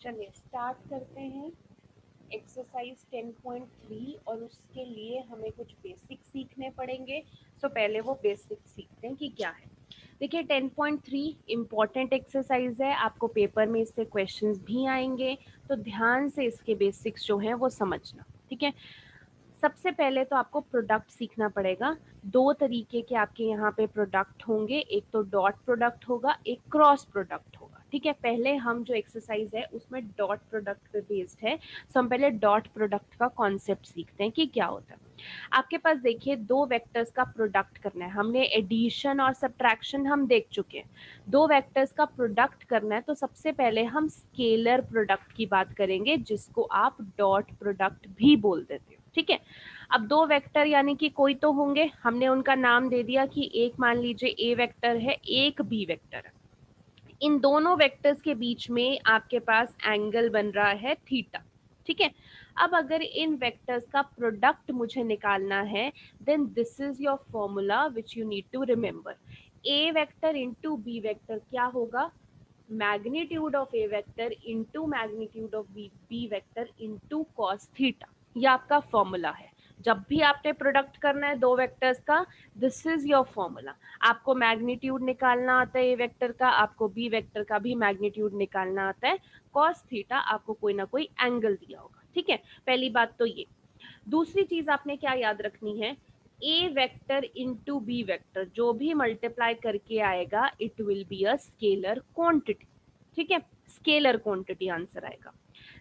चलिए स्टार्ट करते हैं एक्सरसाइज 10.3 और उसके लिए हमें कुछ बेसिक सीखने पड़ेंगे। सो पहले वो बेसिक सीखते हैं कि क्या है। देखिए 10.3 इम्पॉर्टेंट एक्सरसाइज है, आपको पेपर में इससे क्वेश्चंस भी आएंगे, तो ध्यान से इसके बेसिक्स जो हैं वो समझना, ठीक है। सबसे पहले तो आपको प्रोडक्ट सीखना पड़ेगा। दो तरीके के आपके यहाँ पे प्रोडक्ट होंगे, एक तो डॉट प्रोडक्ट होगा, एक क्रॉस प्रोडक्ट होगा, ठीक है। पहले हम जो एक्सरसाइज है उसमें डॉट प्रोडक्ट पे बेस्ड है, सो हम पहले डॉट प्रोडक्ट का कॉन्सेप्ट सीखते हैं कि क्या होता है। आपके पास देखिए दो वेक्टर्स का प्रोडक्ट करना है, हमने एडिशन और सब्ट्रैक्शन हम देख चुके हैं। दो वेक्टर्स का प्रोडक्ट करना है तो सबसे पहले हम स्केलर प्रोडक्ट की बात करेंगे, जिसको आप डॉट प्रोडक्ट भी बोल देते हो, ठीक है। अब दो वेक्टर यानी कि कोई तो होंगे, हमने उनका नाम दे दिया कि एक मान लीजिए ए वेक्टर है, एक बी वेक्टर है। इन दोनों वेक्टर्स के बीच में आपके पास एंगल बन रहा है थीटा, ठीक है। अब अगर इन वेक्टर्स का प्रोडक्ट मुझे निकालना है, then this is your formula which you need to remember. A vector into B vector क्या होगा, magnitude of A vector into magnitude of B vector into cos theta. ये आपका फॉर्मूला है। जब भी आपने प्रोडक्ट करना है दो वेक्टर्स का, दिस इज योर फॉर्मूला। आपको मैग्नीट्यूड निकालना आता है ए वेक्टर का, आपको बी वेक्टर का भी मैग्नीट्यूड निकालना आता है, कॉस थीटा आपको कोई ना कोई एंगल दिया होगा, ठीक है। पहली बात तो ये। दूसरी चीज आपने क्या याद रखनी है, ए वेक्टर इंटू बी वेक्टर जो भी मल्टीप्लाई करके आएगा it will be a scalar quantity, ठीक है। स्केलर क्वांटिटी आंसर आएगा।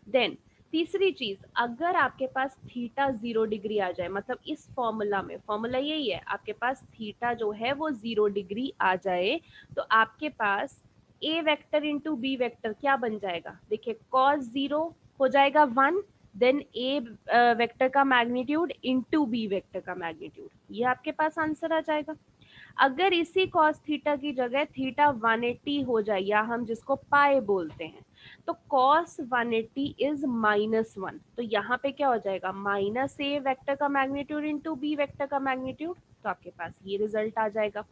देन तीसरी चीज, अगर आपके पास थीटा 0 डिग्री आ जाए, मतलब इस फॉर्मूला में, फॉर्मूला यही है, आपके पास थीटा जो है वो 0 डिग्री आ जाए, तो आपके पास ए वेक्टर इंटू बी वेक्टर क्या बन जाएगा, देखिए कॉस 0 हो जाएगा 1, देन ए वेक्टर का मैग्नीट्यूड इंटू बी वेक्टर का मैग्नीट्यूड, ये आपके पास आंसर आ जाएगा। अगर इसी कॉस थीटा की जगह थीटा 180 हो जाए, या हम जिसको पाए बोलते हैं, तो कॉस 180 इज -1, तो यहाँ पे क्या हो जाएगा, माइनस ए वेक्टर का मैग्नीट्यूड इंटू बी वेक्टर का मैग्नीट्यूड, तो आपके पास ये रिजल्ट आ जाएगा।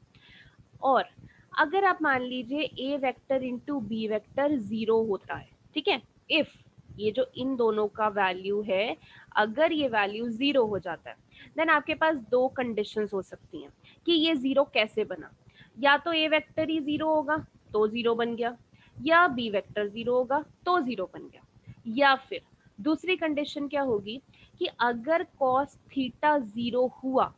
और अगर आप मान लीजिए ए वेक्टर इंटू बी वेक्टर 0 होता है, ठीक है, इफ ये जो इन दोनों का वैल्यू है, अगर ये वैल्यू 0 हो जाता है, देन आपके पास दो कंडीशंस हो सकती हैं कि ये 0 कैसे बना। या तो ए वेक्टर ही 0 होगा तो 0 बन गया, या बी वेक्टर 0 होगा तो 0 बन गया, या फिर दूसरी कंडीशन क्या होगी कि अगर कॉस थीटा 0 हुआ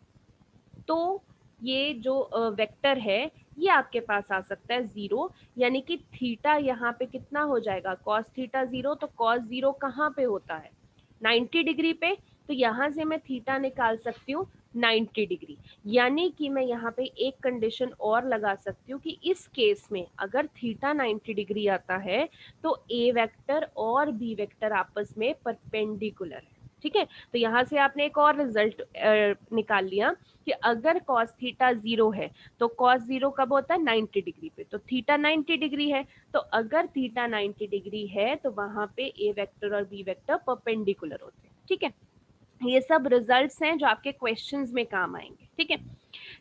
तो ये जो वेक्टर है ये आपके पास आ सकता है 0, यानी कि थीटा यहाँ पे कितना हो जाएगा, कॉस थीटा 0, तो कॉस 0 कहाँ पे होता है, 90 डिग्री पे, तो यहाँ से मैं थीटा निकाल सकती हूँ 90 डिग्री। यानी कि मैं यहाँ पे एक कंडीशन और लगा सकती हूँ कि इस केस में अगर थीटा 90 डिग्री आता है तो ए वेक्टर और बी वेक्टर आपस में परपेंडिकुलर है, ठीक है। तो यहाँ से आपने एक और रिजल्ट निकाल लिया कि अगर cos थीटा 0 है तो cos 0 कब होता है, 90 डिग्री पे, तो थीटा 90 डिग्री है, तो अगर थीटा 90 डिग्री है तो वहां पे ए वेक्टर और बी वेक्टर परपेंडिकुलर होते हैं, ठीक है। ये सब रिजल्ट्स हैं जो आपके क्वेश्चंस में काम आएंगे, ठीक है।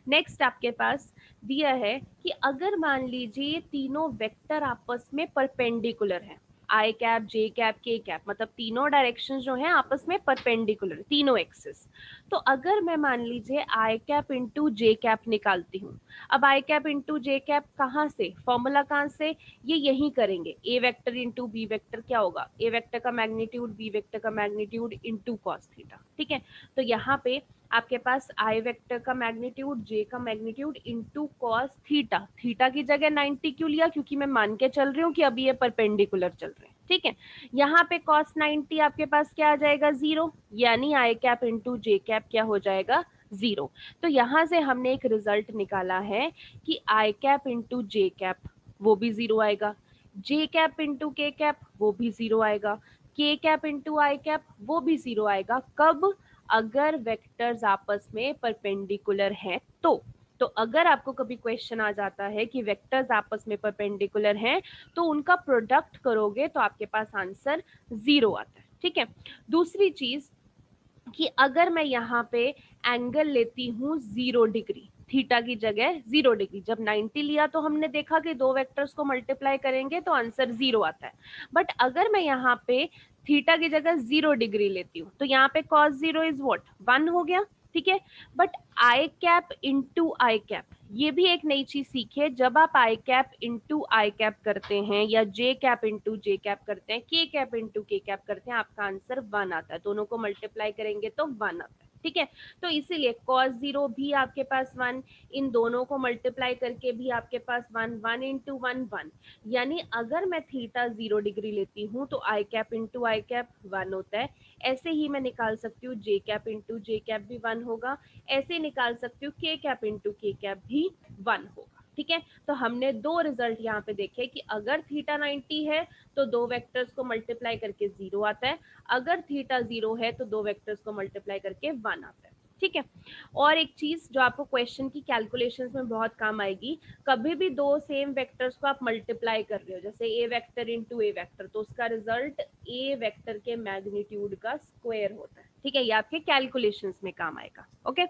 नेक्स्ट आपके पास दिया है कि अगर मान लीजिए तीनों वेक्टर आपस में परपेंडिकुलर हैं, आई कैप जे कैप के कैप, मतलब तीनों डायरेक्शंस जो हैं आपस में परपेंडिकुलर, तीनों एक्सिस। तो अगर मैं मान लीजिए आई कैप इंटू जे कैप निकालती हूँ, अब आई कैप इंटू जे कैप कहाँ से, फॉर्मूला कहाँ से, ये यही करेंगे, ए वेक्टर इंटू बी वेक्टर क्या होगा, ए वेक्टर का मैग्नीट्यूड बी वेक्टर का मैग्नीट्यूड इंटू कॉस थीटा, ठीक है। तो यहाँ पे आपके पास आई वेक्टर का मैग्नीट्यूड जे का magnitude into cos theta, theta की जगह 90 क्यों लिया, क्योंकि मैं मान के चल रही हूँ कि अभी ये परपेंडिकुलर चल रहे हैं, ठीक है। यहाँ पे कॉस 90 आपके पास क्या आ जाएगा 0, यानी आई कैप इंटू जे कैप क्या हो जाएगा 0। तो यहाँ से हमने एक रिजल्ट निकाला है कि आई कैप इंटू जे कैप वो भी 0 आएगा, जे कैप इंटू के कैप वो भी 0 आएगा, के कैप इंटू आई कैप वो भी 0 आएगा। कब, अगर वेक्टर्स आपस में परपेंडिकुलर हैं तो अगर आपको कभी क्वेश्चन आ जाता है कि वेक्टर्स आपस में परपेंडिकुलर हैं तो उनका प्रोडक्ट करोगे तो आपके पास आंसर 0 आता है, ठीक है। दूसरी चीज कि अगर मैं यहाँ पे एंगल लेती हूँ 0 डिग्री, थीटा की जगह 0 डिग्री। जब 90 लिया तो हमने देखा कि दो वेक्टर्स को मल्टीप्लाई करेंगे तो आंसर 0 आता है। बट अगर मैं यहाँ पे थीटा की जगह 0 डिग्री लेती हूँ तो यहाँ पे cos 0 इज व्हाट 1 हो गया, ठीक है। But I cap into I cap, ये भी एक नई चीज सीखिए। जब आप आई कैप इंटू आई कैप करते हैं या जे कैप इंटू जे कैप करते हैं, के कैप इंटू के कैप करते हैं, आपका आंसर 1 आता है। दोनों को मल्टीप्लाई करेंगे तो 1 आता है, ठीक है। तो इसीलिए cos 0 भी आपके पास 1, इन दोनों को मल्टीप्लाई करके भी आपके पास 1, 1 इंटू 1 1। यानी अगर मैं थीटा 0 डिग्री लेती हूँ तो आई कैप इंटू आई कैप 1 होता है। ऐसे ही मैं निकाल सकती हूँ जे कैप इंटू जे कैप भी 1 होगा। ऐसे निकाल सकती हूँ के कैप इंटू के कैप भी 1 होगा, ठीक है। तो हमने दो रिजल्ट यहाँ पे देखे कि अगर थीटा 90 है तो दो वेक्टर्स को मल्टीप्लाई करके 0 आता है, अगर थीटा 0 है तो दो वेक्टर्स को मल्टीप्लाई करके 1 आता है, ठीक है। और एक चीज जो आपको क्वेश्चन की कैलकुलेशंस में बहुत काम आएगी, कभी भी दो सेम वेक्टर्स को आप मल्टीप्लाई कर रहे हो, जैसे ए वेक्टर इंटू ए वेक्टर, तो उसका रिजल्ट ए वेक्टर के मैग्नीट्यूड का स्क्वायर होता है, ठीक है। ये आपके कैलकुलेशंस में काम आएगा, ओके।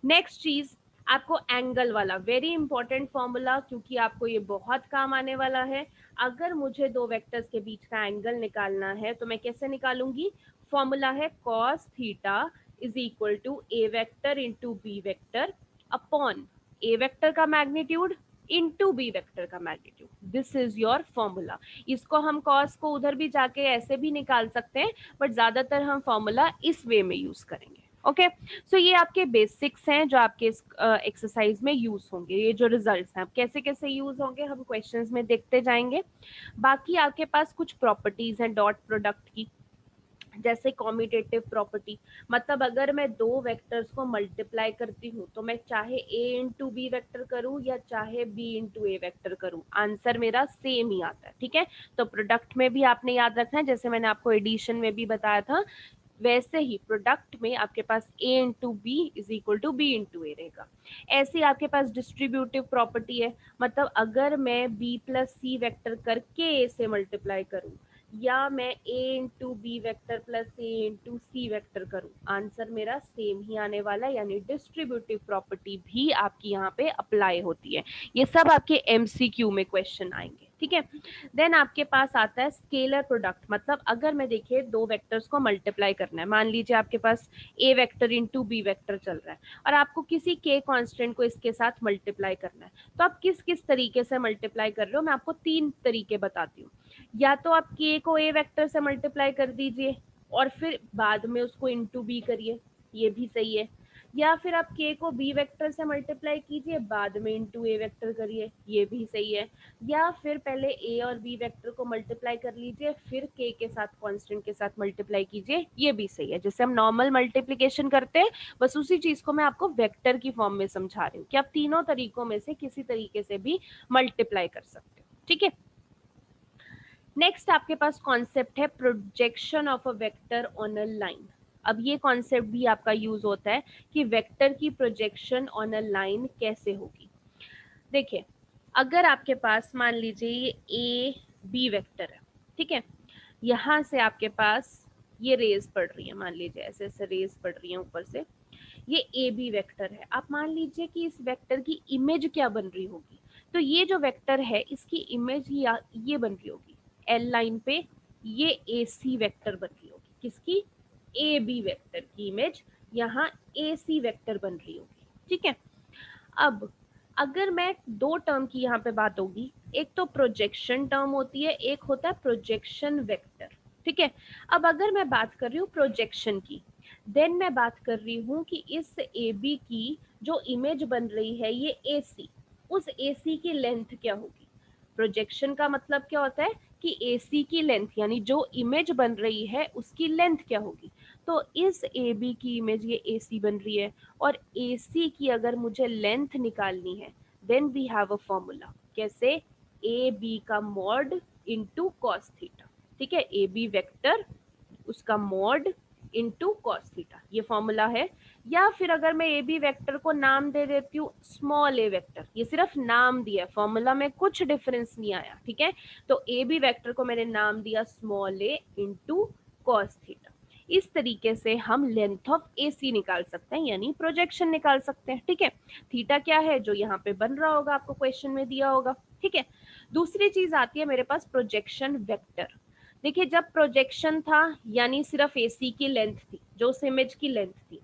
नेक्स्ट चीज आपको एंगल वाला, वेरी इंपॉर्टेंट फॉर्मूला, क्योंकि आपको ये बहुत काम आने वाला है। अगर मुझे दो वेक्टर्स के बीच का एंगल निकालना है तो मैं कैसे निकालूंगी? फॉर्मूला है cos theta is equal to A vector into B vector upon A vector का मैग्नीट्यूड इंटू बी वेक्टर का magnitude. This is your formula. इसको हम cos को उधर भी जाके ऐसे भी निकाल सकते हैं, बट ज्यादातर हम फॉर्मूला इस वे में यूज करेंगे, ओके। सो ये आपके बेसिक्स हैं जो आपके इस एक्सरसाइज में यूज होंगे। ये जो रिजल्ट्स हैं अब कैसे कैसे यूज होंगे हम क्वेश्चंस में देखते जाएंगे। बाकी आपके पास कुछ प्रॉपर्टीज हैं डॉट प्रोडक्ट की, जैसे कॉम्यूटेटिव प्रॉपर्टी, मतलब अगर मैं दो वेक्टर्स को मल्टीप्लाई करती हूँ तो मैं चाहे a इंटू बी वैक्टर करूँ या चाहे b इंटू ए वैक्टर करूँ, आंसर मेरा सेम ही आता है, ठीक है। तो प्रोडक्ट में भी आपने याद रखना है, जैसे मैंने आपको एडिशन में भी बताया था, वैसे ही प्रोडक्ट में आपके पास a into B is equal to B into A रहेगा। ऐसी आपके पास डिस्ट्रीब्यूटिव प्रॉपर्टी है, मतलब अगर मैं b प्लस सी वैक्टर करके a से मल्टीप्लाई करूँ या मैं a into B vector plus a into C vector करूँ, आंसर मेरा सेम ही आने वाला है। यानी डिस्ट्रीब्यूटिव प्रॉपर्टी भी आपकी यहाँ पे अप्लाई होती है। ये सब आपके एमसीक्यू में क्वेश्चन आएंगे, ठीक है। देन आपके पास आता है स्केलर प्रोडक्ट, मतलब अगर मैं देखिए दो वेक्टर्स को मल्टीप्लाई करना है, मान लीजिए आपके पास a vector into B vector चल रहा है और आपको किसी k कांस्टेंट को इसके साथ मल्टीप्लाई करना है, तो आप किस किस तरीके से मल्टीप्लाई कर रहे हो, मैं आपको तीन तरीके बताती हूँ। या तो आप k को a वेक्टर से मल्टीप्लाई कर दीजिए और फिर बाद में उसको इंटू बी करिए, ये भी सही है। या फिर आप k को b वेक्टर से मल्टीप्लाई कीजिए बाद में इंटू a वेक्टर करिए, ये भी सही है। या फिर पहले a और b वेक्टर को मल्टीप्लाई कर लीजिए फिर k के साथ कांस्टेंट के साथ मल्टीप्लाई कीजिए, ये भी सही है। जैसे हम नॉर्मल मल्टीप्लिकेशन करते हैं, बस उसी चीज को मैं आपको वेक्टर की फॉर्म में समझा रही हूँ कि आप तीनों तरीकों में से किसी तरीके से भी मल्टीप्लाई कर सकते हो, ठीक है। नेक्स्ट आपके पास कॉन्सेप्ट है projection of a vector on a line. अब ये कॉन्सेप्ट भी आपका यूज होता है कि वेक्टर की प्रोजेक्शन ऑन अ लाइन कैसे होगी। देखिए अगर आपके पास मान लीजिए ये ए बी वेक्टर है, ठीक है, यहाँ से आपके पास ये रेज पड़ रही है, मान लीजिए ऐसे ऐसे रेज पड़ रही है ऊपर से, ये ए बी वेक्टर है। आप मान लीजिए कि इस वेक्टर की इमेज क्या बन रही होगी, तो ये जो वेक्टर है इसकी इमेज ये बन रही होगी एल लाइन पे, ये ए सी वेक्टर बन रही होगी, किसकी? ए बी वेक्टर की इमेज यहाँ ए सी वेक्टर बन रही होगी, ठीक है। अब अगर मैं दो टर्म की यहाँ पे बात होगी, एक तो प्रोजेक्शन टर्म होती है, एक होता है प्रोजेक्शन वेक्टर, ठीक है। अब अगर मैं बात कर रही हूँ प्रोजेक्शन की, देन मैं बात कर रही हूँ कि इस ए बी की जो इमेज बन रही है ये ए सी, उस ए सी की लेंथ क्या होगी। प्रोजेक्शन का मतलब क्या होता है कि ए सी की लेंथ, यानी जो इमेज बन रही है उसकी लेंथ क्या होगी। तो इस ए बी की इमेज ये ए सी बन रही है और ए सी की अगर मुझे लेंथ निकालनी है then we have a formula, कैसे? ए बी का मॉड इंटू कॉस थीटा, ठीक है। ए बी वेक्टर उसका मॉड इंटू कॉस थीटा, ये फॉर्मूला है। या फिर अगर मैं ए बी वेक्टर को नाम दे देती हूँ स्मॉल ए वेक्टर, ये सिर्फ नाम दिया, फॉर्मूला में कुछ डिफरेंस नहीं आया, ठीक है। तो ए बी वेक्टर को मैंने नाम दिया स्मॉल ए इंटू कॉस थीटा। इस तरीके से हम लेंथ ऑफ AC निकाल सकते हैं, यानी प्रोजेक्शन निकाल सकते हैं। ठीक है, थीटा क्या है जो यहाँ पे बन रहा होगा, आपको क्वेश्चन में दिया होगा। ठीक है, दूसरी चीज आती है मेरे पास प्रोजेक्शन वेक्टर। देखिए, जब प्रोजेक्शन था यानी सिर्फ AC की लेंथ थी, जो उस इमेज की लेंथ थी।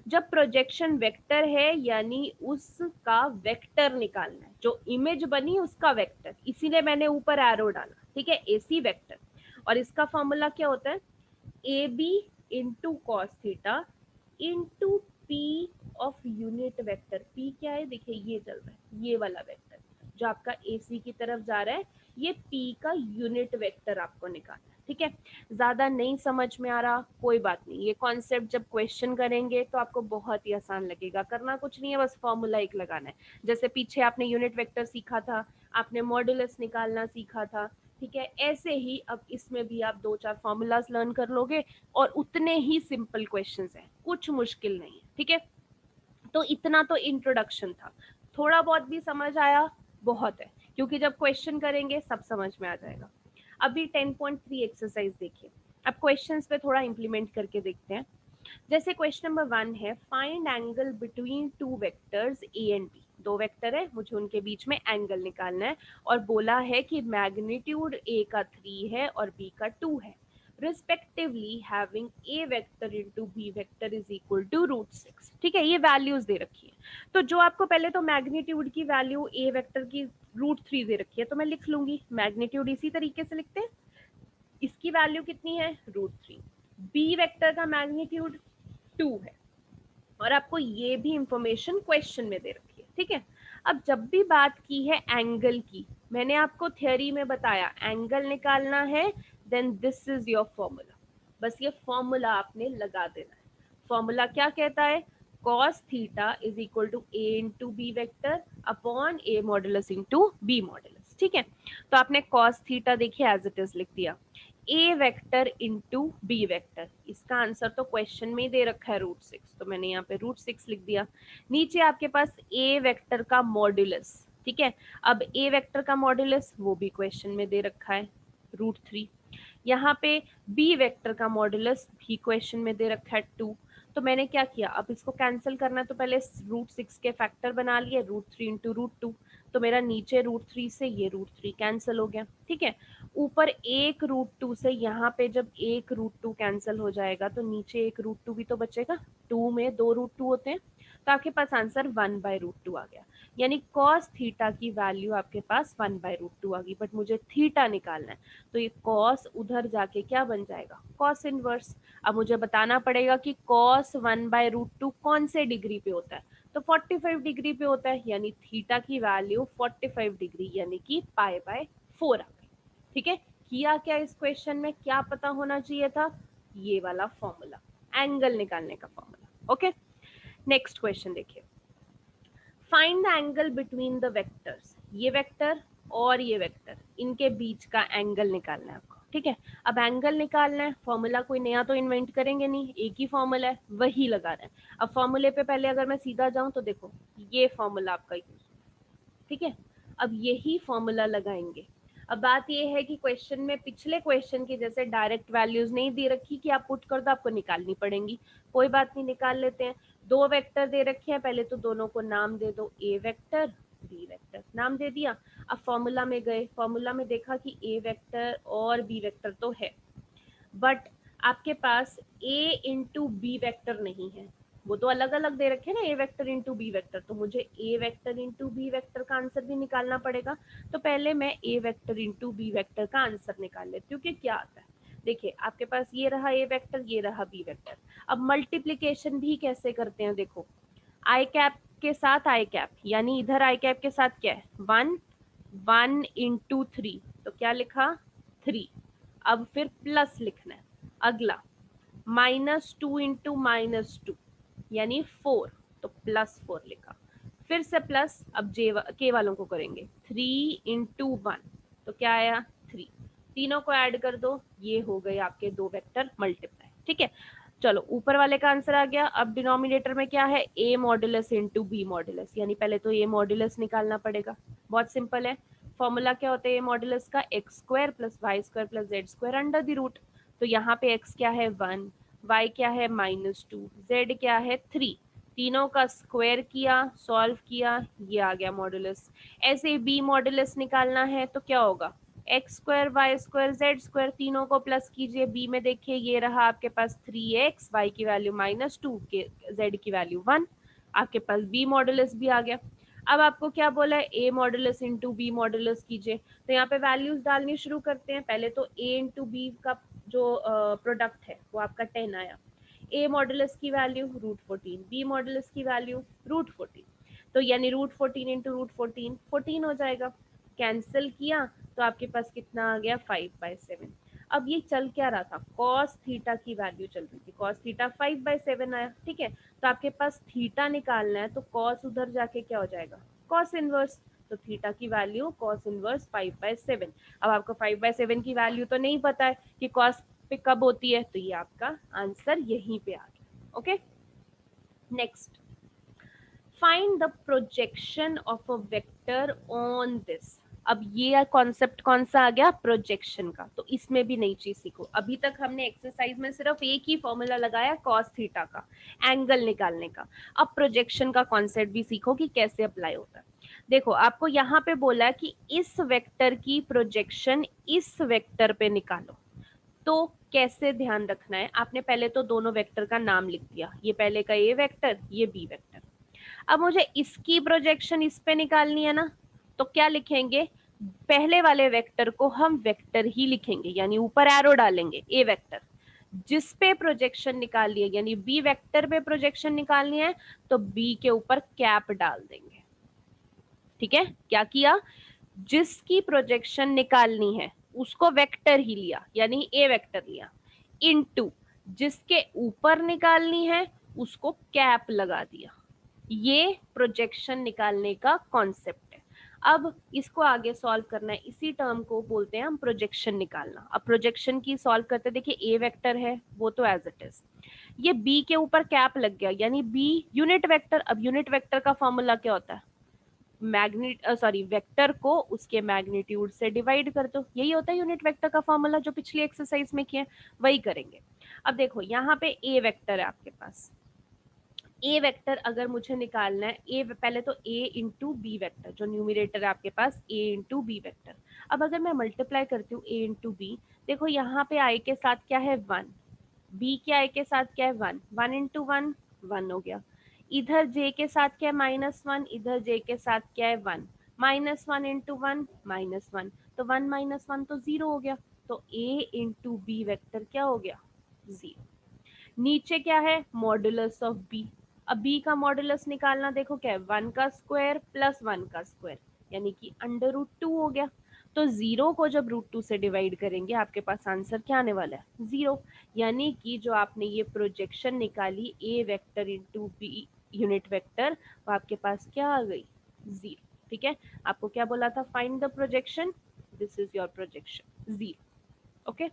जब प्रोजेक्शन वेक्टर है यानी उसका वेक्टर निकालना है, जो इमेज बनी उसका वेक्टर, इसीलिए मैंने ऊपर एरो डाला। ठीक है, AC वेक्टर, और इसका फॉर्मूला क्या होता है, AB into cos theta into P of unit vector. P क्या है, देखिए ये चल रहा है, ये वाला वेक्टर जो आपका AC की तरफ जा रहा है, ये P का यूनिट वेक्टर आपको निकालना है। ठीक है, ज्यादा नहीं समझ में आ रहा, कोई बात नहीं, ये कॉन्सेप्ट जब क्वेश्चन करेंगे तो आपको बहुत ही आसान लगेगा। करना कुछ नहीं है, बस फॉर्मूला एक लगाना है। जैसे पीछे आपने यूनिट वेक्टर सीखा था, आपने मॉड्यूलस निकालना सीखा था। ठीक है, ऐसे ही अब इसमें भी आप 2-4 फॉर्मूलाज लर्न कर लोगे और उतने ही सिंपल क्वेश्चंस हैं, कुछ मुश्किल नहीं है। ठीक है, तो इतना तो इंट्रोडक्शन था, थोड़ा बहुत भी समझ आया बहुत है, क्योंकि जब क्वेश्चन करेंगे सब समझ में आ जाएगा। अभी 10.3 एक्सरसाइज देखिए, अब क्वेश्चंस पे थोड़ा इंप्लीमेंट करके देखते हैं। जैसे क्वेश्चन नंबर 1 है, find angle between two vectors A and B. दो वेक्टर है, मुझे उनके बीच में एंगल निकालना है, और बोला है कि मैग्नीट्यूड ए का 3 है और बी का 2 है, respectively having A vector into B vector is equal to √6। ठीक है, ये वैल्यूज दे रखी है। तो जो आपको पहले तो मैग्नीट्यूड की वैल्यू ए वेक्टर की √3 दे रखी है, तो मैं लिख लूंगी मैग्नीट्यूड इसी तरीके से लिखते हैं, इसकी वैल्यू कितनी है, √3। बी वेक्टर का मैग्नीट्यूड 2 है, और आपको ये भी इंफॉर्मेशन क्वेश्चन में दे रखी है। ठीक है, अब जब भी बात की है एंगल की, मैंने आपको थ्योरी में बताया एंगल निकालना है, then this is your formula. बस ये फॉर्मूला आपने लगा देना है। फॉर्मूला क्या कहता है, cos theta is equal to a into B vector upon a modulus into B modulus. ठीक है, तो आपने cos थीटा देखिए एज इट इज लिख दिया, A vector into B vector, इसका आंसर तो क्वेश्चन में ही दे रखा है √6, तो मैंने यहाँ पे √6 लिख दिया। नीचे आपके पास ए वेक्टर का मॉड्यूलस। ठीक है, अब ए वेक्टर का मॉड्यूलस वो भी क्वेश्चन में दे रखा है √3। यहाँ पे बी वेक्टर का मॉड्यूलस भी क्वेश्चन में दे रखा है 2। तो मैंने क्या किया, अब इसको कैंसिल करना है, तो पहले √6 के फैक्टर बना लिए, √3 इंटू √2, तो मेरा नीचे √3 से ये √3 कैंसिल हो गया। ठीक है, ऊपर एक √2 से यहाँ पे जब एक √2 कैंसिल हो जाएगा तो नीचे एक √2 भी तो बचेगा, 2 में 2 √2 होते हैं, तो आपके पास आंसर 1/√2 आ गया। यानी cos थीटा की वैल्यू आपके पास 1/√2 आ गई, बट मुझे थीटा निकालना है, तो ये cos उधर जाके क्या बन जाएगा, cos इनवर्स। अब मुझे बताना पड़ेगा कि cos 1/√2 कौन से डिग्री पे होता है, तो 45 डिग्री पे होता है, यानी थीटा की वैल्यू 45 डिग्री यानी कि π/4 आ गई। ठीक है, किया क्या इस क्वेश्चन में, क्या पता होना चाहिए था, ये वाला फॉर्मूला, एंगल निकालने का फॉर्मूला। ओके, नेक्स्ट क्वेश्चन देखिए, find the angle between the vectors. ये वेक्टर और ये वेक्टर, इनके बीच का एंगल निकालना है आपको। ठीक है, अब एंगल निकालना है, फॉर्मूला कोई नया तो इन्वेंट करेंगे नहीं, एक ही फॉर्मूला है वही लगा रहे हैं। अब फॉर्मूले पे पहले अगर मैं सीधा जाऊं तो देखो ये फॉर्मूला आपका यूज, ठीक है, अब यही फॉर्मूला लगाएंगे। अब बात ये है कि क्वेश्चन में पिछले क्वेश्चन की जैसे डायरेक्ट वैल्यूज नहीं दे रखी कि आप पुट कर दो, आपको निकालनी पड़ेंगी। कोई बात नहीं, निकाल लेते हैं। दो वेक्टर दे रखे हैं, पहले तो दोनों को नाम दे दो, ए वेक्टर बी वेक्टर, नाम दे दिया। अब फॉर्मूला में गए, फॉर्मूला में देखा कि ए वेक्टर और बी वेक्टर तो है, बट आपके पास a इंटू बी वेक्टर नहीं है, वो तो अलग अलग दे रखे हैं ना, ए वेक्टर इंटू बी वेक्टर, तो मुझे ए वेक्टर इंटू बी वेक्टर का आंसर भी निकालना पड़ेगा। तो पहले मैं ए वेक्टर इंटू बी वेक्टर का आंसर निकाल लेती हूँ कि क्या आता है। देखिए आपके पास ये रहा ए वेक्टर, ये रहा बी वेक्टर। अब मल्टीप्लीकेशन भी कैसे करते हैं, देखो आई कैप के साथ आई कैप, यानी इधर आई कैप के साथ क्या है 1, 1 इंटू 3, तो क्या लिखा 3। अब फिर प्लस लिखना है, अगला -2 इंटू -2 यानी 4, तो +4 लिखा, फिर से प्लस, अब के वालों को करेंगे 3 इंटू 1, तो क्या आया 3, तीनों को ऐड कर दो, ये हो गए आपके दो वेक्टर मल्टीप्लाई। ठीक है, चलो ऊपर वाले का आंसर आ गया। अब डिनोमिनेटर में क्या है, a modulus into B modulus, यानी पहले तो a मॉड्यूलस निकालना पड़ेगा। बहुत सिंपल है, फॉर्मूला क्या होता है a मॉड्यूलस का, x² + y² + z² under the root. तो यहाँ पे x क्या है 1, y क्या है -2, z क्या है 3, तीनों का स्क्वायर किया, सॉल्व किया, ये आ गया मॉडुलस। ऐसे b मॉडुलस निकालना है तो क्या होगा, X square Y square Z square, तीनों को प्लस कीजिए। b में देखिए ये रहा आपके पास 3x, y की वैल्यू -2, z की वैल्यू 1, आपके पास b मॉडुलस भी आ गया। अब आपको क्या बोला है, a modulus into B modulus कीजिए, तो यहाँ पे वैल्यूज डालनी शुरू करते हैं। पहले तो a इंटू बी का जो प्रोडक्ट है वो आपका 10 आया, a मॉडुलस की वैल्यू √14, b मॉडुलस की वैल्यू √14, तो यानी √14 इंटू √14 14 हो जाएगा। कैंसिल किया तो आपके पास कितना आ गया 5/7। अब ये चल क्या रहा था, cos थीटा की वैल्यू चल रही थी, cos थीटा 5/7 आया, ठीक है। तो आपके पास थीटा निकालना है तो cos उधर जाके क्या हो जाएगा, cos इनवर्स, तो थीटा की वैल्यू cos इनवर्स 5/7। अब आपको 5/7 की वैल्यू तो नहीं पता है कि cos पे कब होती है, तो ये आपका आंसर यहीं पे आ गया। Okay, next, find the projection of a vector on this. अब ये कॉन्सेप्ट कौन सा आ गया, प्रोजेक्शन का। तो इसमें भी नई चीज सीखो। अभी तक हमने एक्सरसाइज में सिर्फ एक ही फॉर्मूला लगाया cos थीटा का, एंगल निकालने का। अब प्रोजेक्शन का कॉन्सेप्ट भी सीखो कि कैसे अप्लाई होता है। देखो आपको यहाँ पे बोला है कि इस वेक्टर की प्रोजेक्शन इस वेक्टर पे निकालो, तो कैसे ध्यान रखना है, आपने पहले तो दोनों वेक्टर का नाम लिख दिया, ये पहले का ए वेक्टर, ये बी वेक्टर। अब मुझे इसकी प्रोजेक्शन इस पे निकालनी है ना, तो क्या लिखेंगे, पहले वाले वेक्टर को हम वेक्टर ही लिखेंगे, यानी ऊपर एरो डालेंगे ए वेक्टर। जिस पे प्रोजेक्शन निकालनी है, यानी बी वेक्टर पे प्रोजेक्शन निकालनी है, तो बी के ऊपर कैप डाल देंगे। ठीक है, क्या किया, जिसकी प्रोजेक्शन निकालनी है उसको वेक्टर ही लिया, यानी ए वेक्टर लिया, इनटू जिसके ऊपर निकालनी है उसको कैप लगा दिया। ये प्रोजेक्शन निकालने का कॉन्सेप्ट है। अब इसको आगे सॉल्व करना है, इसी टर्म को बोलते हैं हम प्रोजेक्शन निकालना। अब प्रोजेक्शन की सॉल्व करते, देखिए ए वेक्टर है वो तो एज इट इज, ये बी के ऊपर कैप लग गया, यानी बी यूनिट वेक्टर। अब यूनिट वेक्टर का फॉर्मूला क्या होता है, वेक्टर को उसके मैग्नीट्यूड से डिवाइड कर दो, यही होता है यूनिट वेक्टर का फॉर्मूला, जो पिछली एक्सरसाइज में किए वही करेंगे। अब देखो यहाँ पे ए वेक्टर है आपके पास, ए वेक्टर अगर मुझे निकालना है, ए पहले तो ए इंटू बी वेक्टर, जो न्यूमिरेटर है आपके पास ए इंटू बी वेक्टर। अब अगर मैं मल्टीप्लाई करती हूँ ए इंटू बी, देखो यहाँ पे आई के साथ क्या है 1, बी के आई के साथ क्या है 1, 1 इंटू 1 1 हो गया। इधर जे के साथ क्या है -1, इधर जे के साथ क्या है 1, -1 इंटू 1 -1, तो 1 - 1 तो 0 हो गया, तो ए इंटू बी वेक्टर क्या हो गया 0। नीचे क्या है, मॉडुलस ऑफ बी। अब बी का मॉडुलस निकालना, देखो क्या है 1 का स्क्वायर प्लस 1 का स्क्वायर, यानी कि √2 हो गया। तो 0 को जब √2 से डिवाइड करेंगे आपके पास आंसर क्या आने वाला है 0, यानी कि जो आपने ये प्रोजेक्शन निकाली A vector into B unit vector, वो आपके पास क्या आ गई 0। ठीक है, आपको क्या बोला था, find the projection, this is your projection 0। Okay,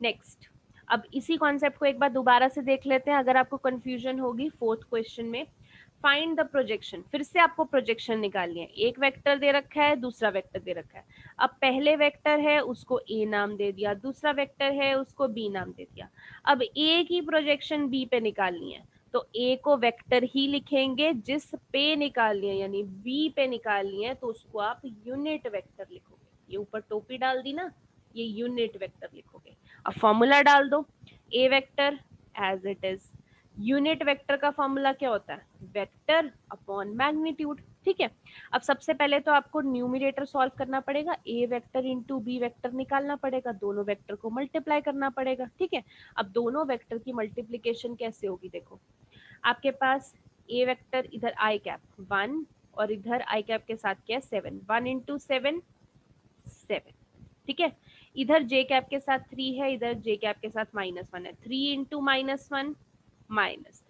next, अब इसी कॉन्सेप्ट को एक बार दोबारा से देख लेते हैं, अगर आपको कंफ्यूजन होगी। फोर्थ क्वेश्चन में फाइंड द प्रोजेक्शन, फिर से आपको प्रोजेक्शन निकालनी है। एक वेक्टर दे रखा है, दूसरा वेक्टर दे रखा है। अब पहले वेक्टर है उसको ए नाम दे दिया, दूसरा वेक्टर है उसको बी नाम दे दिया। अब ए की प्रोजेक्शन बी पे निकालनी है, तो ए को वेक्टर ही लिखेंगे, जिस पे निकालनी है यानी बी पे निकालनी है तो उसको आप यूनिट वेक्टर लिखोगे। ये ऊपर टोपी डाल दी ना, ये यूनिट वेक्टर लिखोगे। अब फॉर्मूला डाल दो, A vector as it is, unit vector का फॉर्मूला क्या होता है, वेक्टर अपॉन मैग्नीट्यूड। ठीक है, अब सबसे पहले तो आपको न्यूमरेटर सॉल्व करना पड़ेगा, ए वेक्टर इंटू बी वेक्टर निकालना पड़ेगा, दोनों वेक्टर को मल्टीप्लाई करना पड़ेगा। ठीक है, अब दोनों वेक्टर की मल्टीप्लीकेशन कैसे होगी, देखो आपके पास ए वेक्टर इधर आई कैप 1 और इधर आई कैप के साथ क्या है 7, 1 इंटू 7 7। ठीक है, इधर जे कैप के साथ 3 है, इधर जे कैप के साथ -1 है, 3 इंटू -1 -3।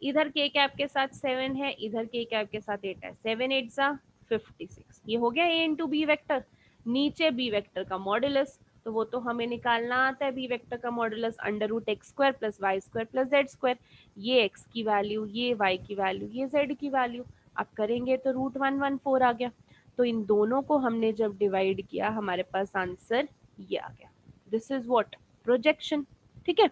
इधर के कैप के साथ 7 है, इधर के कैप के साथ 8 है, 7 8 सा 56। ये हो गया ए इंटू बी वेक्टर। नीचे बी वेक्टर का मॉडुलस, तो वो तो हमें निकालना आता है, बी वेक्टर का modulus √x² plus y² plus z²। ये x की वैल्यू, ये y की वैल्यू, ये z की वैल्यू, अब करेंगे तो √114 आ गया। तो इन दोनों को हमने जब डिवाइड किया हमारे पास आंसर ये आ गया। This is what, projection. ठीक है,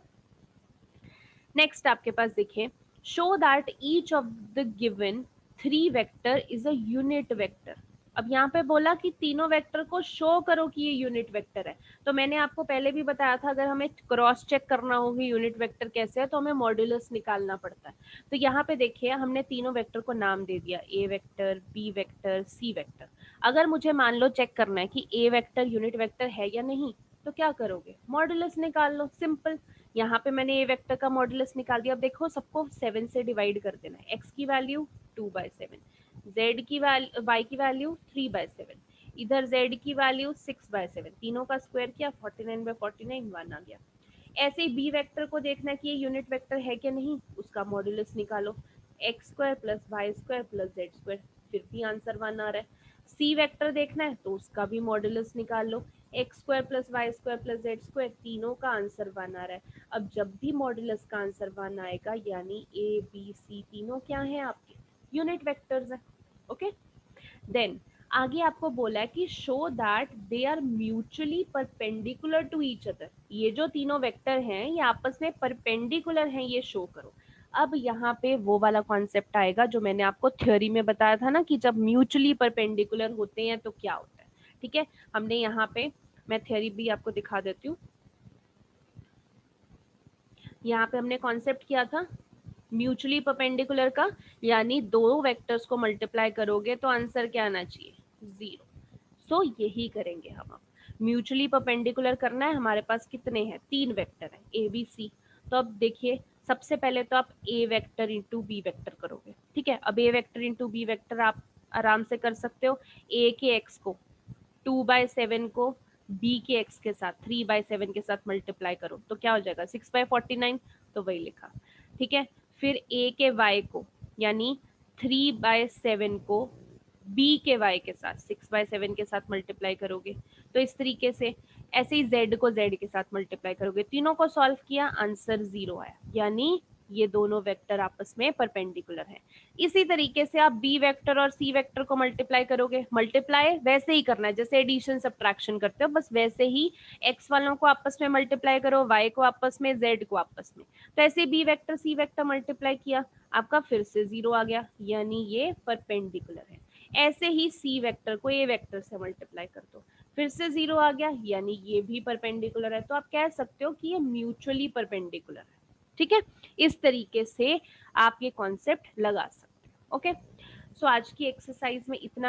नेक्स्ट आपके पास देखिए, show that each of the given 3 vector is a unit vector. अब यहाँ पे बोला कि तीनों वेक्टर को शो करो कि ये यूनिट वेक्टर है। तो मैंने आपको पहले भी बताया था, अगर हमें क्रॉस चेक करना होगी यूनिट वेक्टर कैसे है, तो हमें मॉड्यूलस निकालना पड़ता है। तो यहाँ पे देखिए, हमने तीनों वेक्टर को नाम दे दिया, A vector, B vector, C vector. अगर मुझे मान लो चेक करना है कि ए वेक्टर यूनिट वेक्टर है या नहीं, तो क्या करोगे, मॉड्यूलस निकाल लो, सिंपल। यहाँ पे मैंने ए वेक्टर का मॉड्यूलस निकाल दिया। अब देखो, सबको 7 से डिवाइड कर देना है। एक्स की वैल्यू 2/7, जेड की वैल्यू, वाई की वैल्यू 3/7, इधर जेड की वैल्यू 6/7, तीनों का स्क्वायर किया 49/49, 1 आ गया। ऐसे ही बी वेक्टर को देखना है कि ये यूनिट वेक्टर है कि नहीं, उसका मॉड्यूलस निकालो, X square plus Y square plus Z square, फिर भी आंसर 1 आ रहा है। सी वेक्टर देखना है तो उसका भी मॉड्यूलस निकाल लो, X square plus Y square plus Z square, तीनों का आंसर 1 आ रहा है। अब जब भी मॉड्यूलस का आंसर 1 आएगा, यानी ए बी सी तीनों क्या है आपके, यूनिट वेक्टर्स है। ओके, देन आगे आपको बोला है कि show that they are mutually perpendicular to each other. ये जो तीनों वेक्टर हैं ये आपस में परपेंडिकुलर हैं, ये शो करो। अब यहाँ पे वो वाला कॉन्सेप्ट आएगा जो मैंने आपको थ्योरी में बताया था ना, कि जब म्यूचुअली परपेंडिकुलर होते हैं तो क्या होता है। ठीक है, हमने यहाँ पे, मैं थ्योरी भी आपको दिखा देती हूँ। यहाँ पे हमने कॉन्सेप्ट किया था म्यूचुअली परपेंडिकुलर का, यानी दो वेक्टर्स को मल्टीप्लाई करोगे तो आंसर क्या आना चाहिए, 0। सो यही करेंगे हम। अब म्यूचुअली परपेंडिकुलर करना है, हमारे पास कितने हैं, 3 वेक्टर हैं, ए बी सी। तो अब देखिए, सबसे पहले तो आप ए वेक्टर इंटू बी वेक्टर करोगे। ठीक है, अब ए वेक्टर इंटू बी वेक्टर आप आराम से कर सकते हो। ए के एक्स को 2/7 को बी के एक्स के साथ 3/7 के साथ मल्टीप्लाई करो तो क्या हो जाएगा, 6/49, तो वही लिखा। ठीक है, फिर ए के वाई को, यानी 3/7 को बी के वाई के साथ 6/7 के साथ मल्टीप्लाई करोगे तो इस तरीके से। ऐसे ही जेड को जेड के साथ मल्टीप्लाई करोगे, तीनों को सॉल्व किया, आंसर 0 आया, यानी ये दोनों वेक्टर आपस में परपेंडिकुलर हैं। इसी तरीके से आप बी वेक्टर और सी वेक्टर को मल्टीप्लाई करोगे, मल्टीप्लाई वैसे ही करना है जैसे एडिशन सब्ट्रैक्शन करते हो, बस वैसे ही एक्स वालों को आपस में मल्टीप्लाई करो, वाई को आपस में, जेड को आपस में। तो ऐसे B vector C vector multiply किया, आपका फिर से 0 आ गया, यानी ये परपेंडिकुलर है। ऐसे ही सी वेक्टर को ए वेक्टर से मल्टीप्लाई कर दो, फिर से 0 आ गया, यानी ये भी परपेंडिकुलर है। तो आप कह सकते हो कि ये म्यूचुअली परपेंडिकुलर है। ठीक है, इस तरीके से आप ये कॉन्सेप्ट लगा सकते हो। ओके, सो आज की एक्सरसाइज में इतना